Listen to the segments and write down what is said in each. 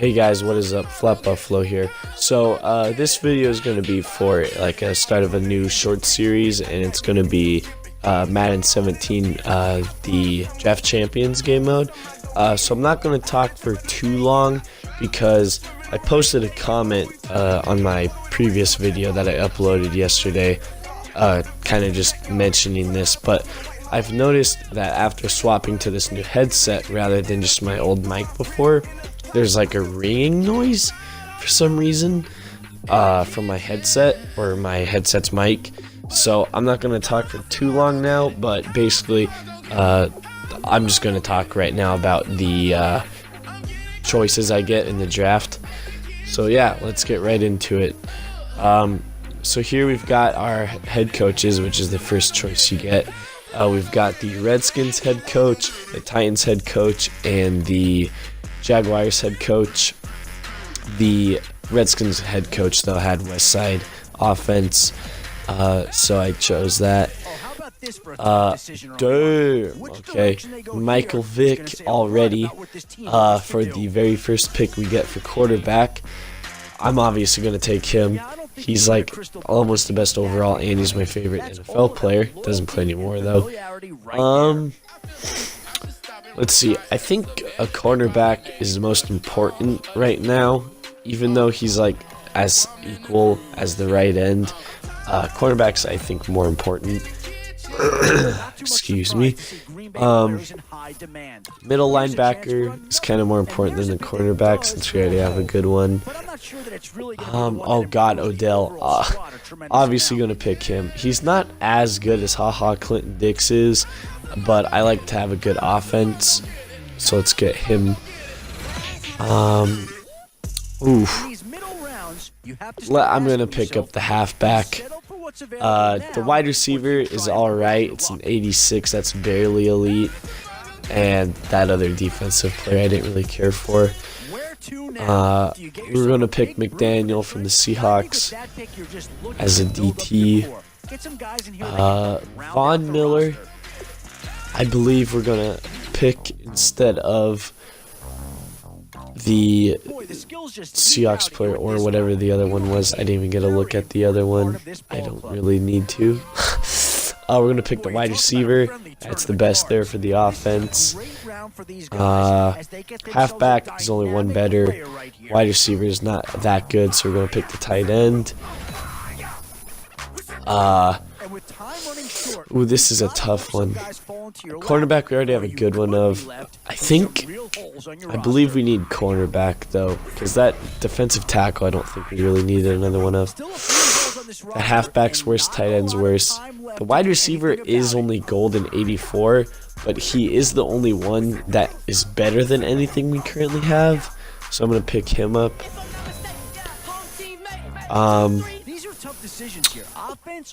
Hey guys, what is up? Flat Buffalo here. So this video is going to be for like a start of a new short series, and it's going to be Madden 17, the Draft Champions game mode. So I'm not going to talk for too long because I posted a comment on my previous video that I uploaded yesterday, kind of just mentioning this, but I've noticed that after swapping to this new headset rather than just my old mic before, there's like a ringing noise for some reason from my headset or my headset's mic. So I'm not going to talk for too long now, but basically I'm just going to talk right now about the choices I get in the draft. So yeah, let's get right into it. So here we've got our head coaches, which is the first choice you get. We've got the Redskins head coach, the Titans head coach, and the Jaguars head coach. The Redskins head coach though had West Side offense, so I chose that. Okay, Michael Vick already for the very first pick we get for quarterback. I'm obviously going to take him. He's like almost the best overall, and he's my favorite NFL player. Doesn't play anymore though. Let's see. I think a cornerback is the most important right now, even though he's like as equal as the right end. Cornerback's I think more important. Excuse me. Middle linebacker is kind of more important than the cornerback since we already have a good one. Oh God, Odell. Obviously going to pick him. He's not as good as Clinton Dix is, but I like to have a good offense, so let's get him. I'm going to pick up the halfback. The wide receiver is alright. It's an 86. That's barely elite. And that other defensive player I didn't really care for. We're going to pick McDaniel from the Seahawks as a DT. Von Miller, I believe we're going to pick instead of the Seahawks player or whatever the other one was. I didn't even get a look at the other one. I don't really need to. We're going to pick the wide receiver. That's the best there for the offense. Halfback is only one better. Wide receiver is not that good, so we're going to pick the tight end. Ooh, this is a tough one. Cornerback, we already have a good one of. I believe we need cornerback, though, because that defensive tackle, I don't think we really needed another one of. The halfback's worse, tight end's worse. The wide receiver is only golden 84, but he is the only one that is better than anything we currently have, so I'm going to pick him up.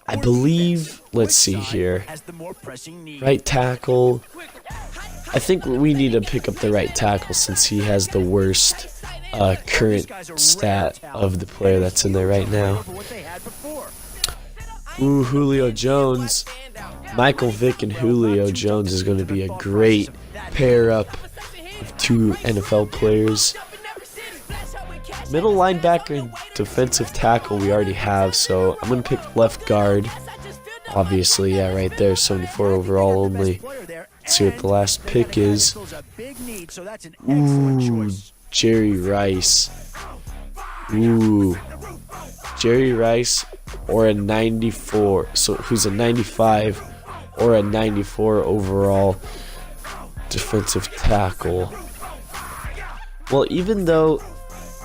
I believe, let's see here, right tackle. I think we need to pick up the right tackle since he has the worst current stat of the player that's in there right now. Ooh, Julio Jones. Michael Vick and Julio Jones is going to be a great pair up of two NFL players. Middle linebacker and defensive tackle we already have, so I'm going to pick left guard. Obviously, yeah, right there, 74 overall only. Let's see what the last pick is. Ooh, Jerry Rice. Ooh, Jerry Rice or a 94. So who's a 95 or a 94 overall defensive tackle. Well, even though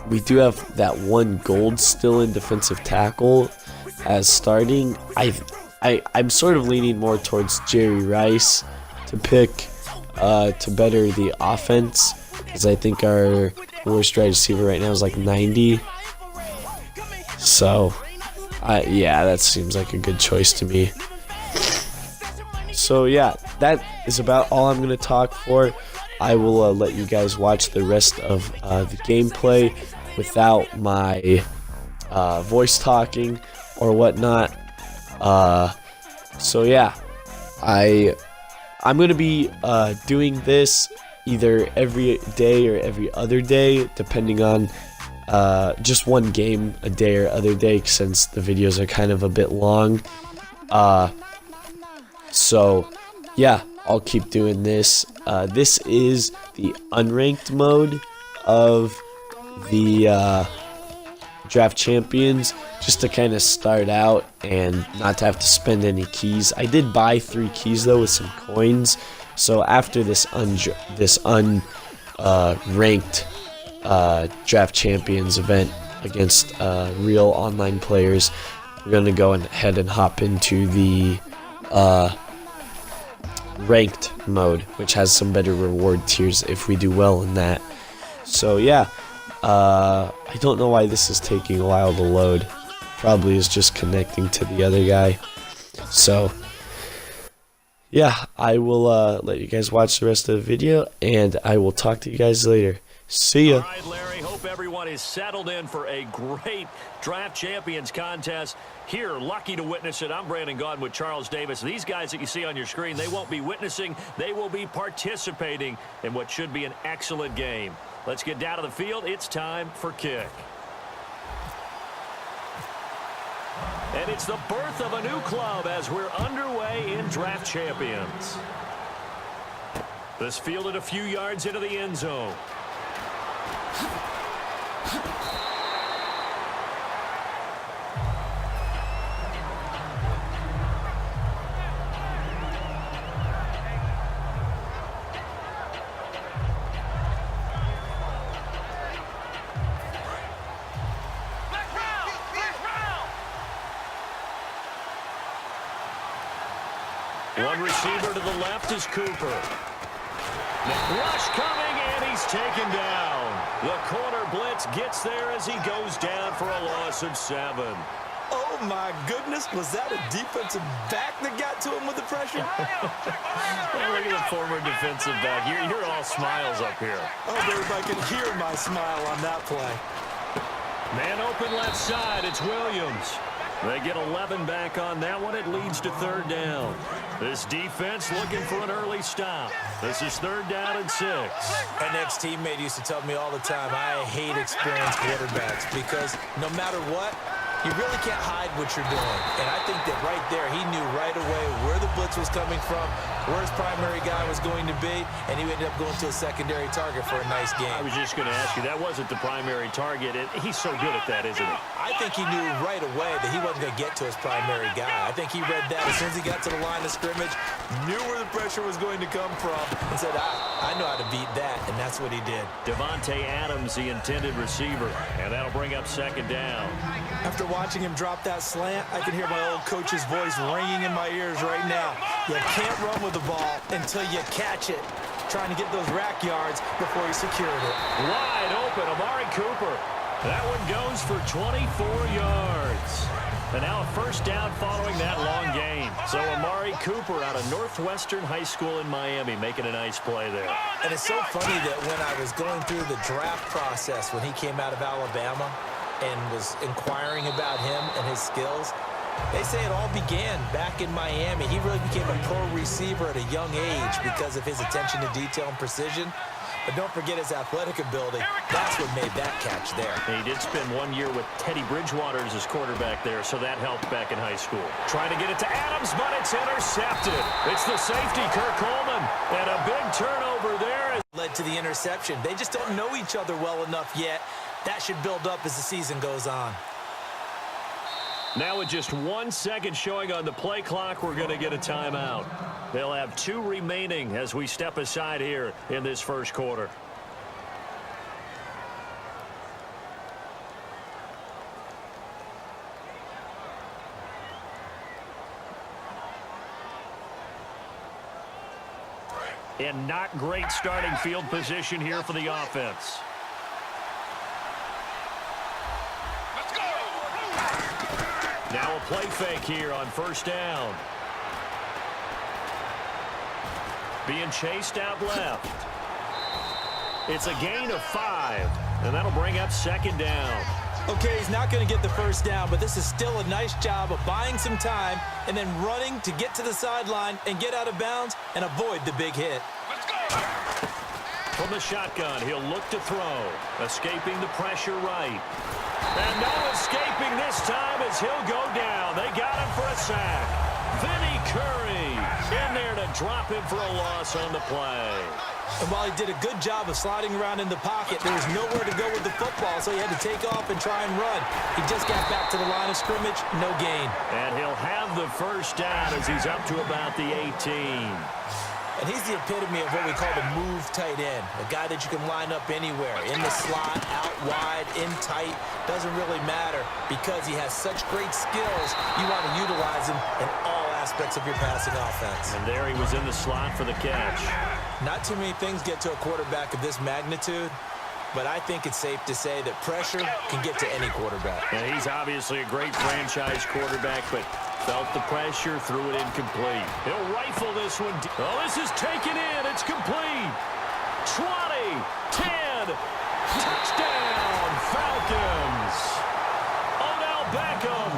we do have that one gold still in defensive tackle as starting, I'm sort of leaning more towards Jerry Rice to pick to better the offense, because I think our worst wide receiver right now is like 90. So yeah, that seems like a good choice to me. So yeah, that is about all I'm going to talk for. I will let you guys watch the rest of the gameplay without my voice talking or whatnot. So yeah, I'm going to be doing this either every day or every other day, depending on just one game a day or other day, since the videos are kind of a bit long. So yeah, I'll keep doing this. This is the unranked mode of the Draft Champions, just to kind of start out and not to have to spend any keys. I did buy 3 keys though with some coins. So after this unranked Draft Champions event against real online players, we're gonna go ahead and hop into the ranked mode, which has some better reward tiers if we do well in that. So yeah, I don't know why this is taking a while to load. Probably is just connecting to the other guy. So yeah, I will let you guys watch the rest of the video, and I will talk to you guys later. See ya. All right, Larry, hope everyone is settled in for a great Draft Champions contest. Here, lucky to witness it. I'm Brandon Gaudin with Charles Davis. These guys that you see on your screen, they won't be witnessing. They will be participating in what should be an excellent game. Let's get down to the field. It's time for kick. And it's the birth of a new club as we're underway in Draft Champions. This fielded a few yards into the end zone. One receiver to the left is Cooper. Rush coming, and he's taken down. The corner blitz gets there as he goes down for a loss of 7. Oh, my goodness. Was that a defensive back that got to him with the pressure? Well, look at the former defensive back. You're all smiles up here. Oh, everybody can hear my smile on that play. Man open left side. It's Williams. They get 11 back on that one. It leads to 3rd down. This defense looking for an early stop. This is 3rd down and 6. An ex-teammate used to tell me all the time, I hate experienced quarterbacks because no matter what, you really can't hide what you're doing. And I think that right there, he knew right away where the blitz was coming from, where his primary guy was going to be, and he ended up going to a secondary target for a nice game. I was just going to ask you, that wasn't the primary target. He's so good at that, isn't he? I think he knew right away that he wasn't going to get to his primary guy. I think he read that as soon as he got to the line of scrimmage, knew where the pressure was going to come from, and said, I know how to beat that, and that's what he did. Devontae Adams, the intended receiver, and that'll bring up 2nd down. After watching him drop that slant, I can hear my old coach's voice ringing in my ears right now. You can't run with the ball until you catch it. Trying to get those rack yards before he secured it. Wide open, Amari Cooper. That one goes for 24 yards. And now a 1st down following that long gain. So Amari Cooper out of Northwestern High School in Miami making a nice play there. And it's so funny that when I was going through the draft process when he came out of Alabama and was inquiring about him and his skills, they say it all began back in Miami. He really became a pro receiver at a young age because of his attention to detail and precision. But don't forget his athletic ability. That's what made that catch there. He did spend 1 year with Teddy Bridgewater as his quarterback there, so that helped back in high school. Trying to get it to Adams, but it's intercepted. It's the safety, Kirk Coleman, and a big turnover there. Led to the interception. They just don't know each other well enough yet. That should build up as the season goes on. Now with just 1 second showing on the play clock, we're going to get a timeout. They'll have 2 remaining as we step aside here in this 1st quarter. And not great starting field position here for the offense. Now a play fake here on 1st down. Being chased out left. It's a gain of 5, and that'll bring up 2nd down. Okay, he's not going to get the 1st down, but this is still a nice job of buying some time and then running to get to the sideline and get out of bounds and avoid the big hit. the shotgun. He'll look to throw. Escaping the pressure right. And no escaping this time as he'll go down. They got him for a sack. Vinny Curry in there to drop him for a loss on the play. And while he did a good job of sliding around in the pocket, there was nowhere to go with the football, so he had to take off and try and run. He just got back to the line of scrimmage, no gain. And he'll have the first down as he's up to about the 18. And he's the epitome of what we call the move tight end, a guy that you can line up anywhere, in the slot, out wide, in tight, doesn't really matter because he has such great skills. You want to utilize him in all aspects of your passing offense. And there he was in the slot for the catch. Not too many things get to a quarterback of this magnitude, but I think it's safe to say that pressure can get to any quarterback. And he's obviously a great franchise quarterback, but felt the pressure, threw it incomplete. He'll rifle this one. Oh, this is taken in. It's complete. 20, 10, touchdown, Falcons. Odell Beckham,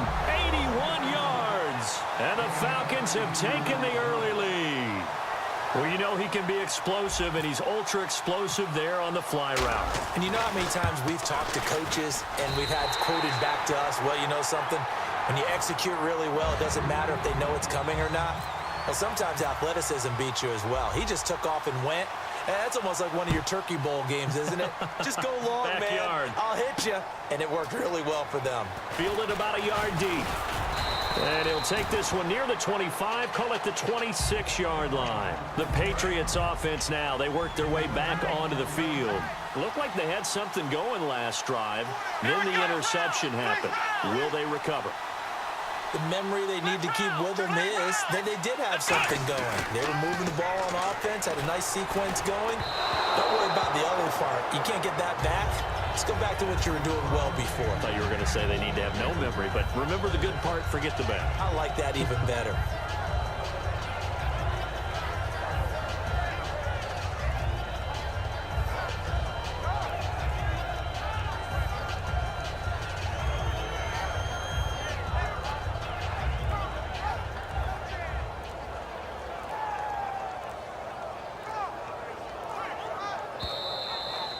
81 yards. And the Falcons have taken the early lead. Well, you know he can be explosive, and he's ultra-explosive there on the fly route. And you know how many times we've talked to coaches, and we've had quoted back to us, well, you know something? When you execute really well, it doesn't matter if they know it's coming or not. Well, sometimes athleticism beats you as well. He just took off and went. And that's almost like one of your Turkey Bowl games, isn't it? Just go long, Backyard. man. I'll hit you. And it worked really well for them. Fielded about a yard deep. And he'll take this one near the 25, call it the 26-yard line. The Patriots offense now, they work their way back onto the field. Looked like they had something going last drive. Then the interception happened. Will they recover? The memory they need to keep with them is that they did have something going. They were moving the ball on offense, had a nice sequence going. Don't worry about the other part. You can't get that back. Let's go back to what you were doing well before. I thought you were going to say they need to have no memory, but remember the good part, forget the bad. I like that even better.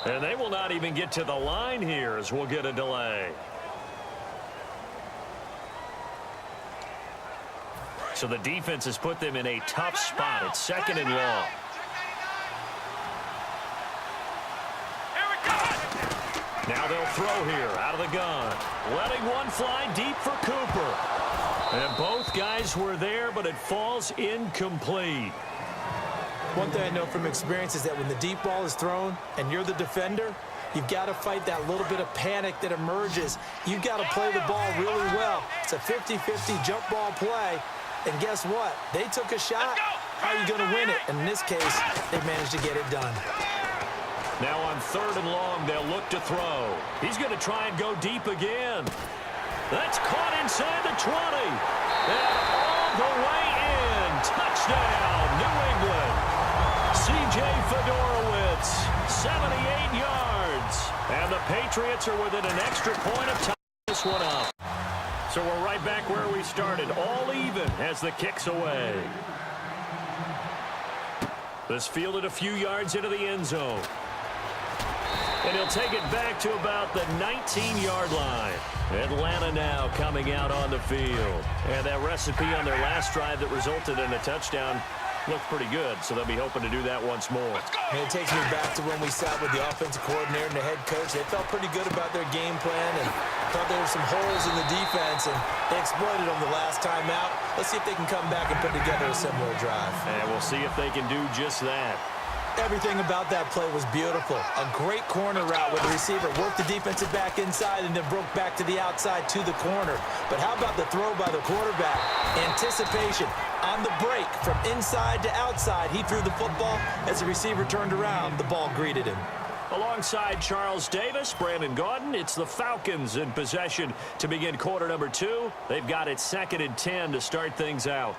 And they will not even get to the line here as we'll get a delay. So the defense has put them in a tough spot. It's second and long. Now they'll throw here out of the gun. Letting one fly deep for Cooper. And both guys were there, but it falls incomplete. One thing I know from experience is that when the deep ball is thrown and you're the defender, you've got to fight that little bit of panic that emerges. You've got to play the ball really well. It's a 50-50 jump ball play. And guess what? They took a shot. How are you going to win it? And in this case, they managed to get it done. Now on third and long, they'll look to throw. He's going to try and go deep again. That's caught inside the 20. And all the way in. Touchdown, New England. C.J. Fedorowicz, 78 yards. And the Patriots are within an extra point of time. This one up. So we're right back where we started. All even as the kick's away. This fielded a few yards into the end zone. And he'll take it back to about the 19-yard line. Atlanta now coming out on the field. And that recipe on their last drive that resulted in a touchdown looked pretty good, so they'll be hoping to do that once more. And it takes me back to when we sat with the offensive coordinator and the head coach. They felt pretty good about their game plan and thought there were some holes in the defense, and they exploited them the last time out. Let's see if they can come back and put together a similar drive. And we'll see if they can do just that. Everything about that play was beautiful. A great corner route where the receiver worked the defensive back inside and then broke back to the outside to the corner. But how about the throw by the quarterback? Anticipation on the break from inside to outside. He threw the football. As the receiver turned around, the ball greeted him. Alongside Charles Davis, Brandon Gaudin, it's the Falcons in possession to begin quarter number 2. They've got it 2nd and 10 to start things out.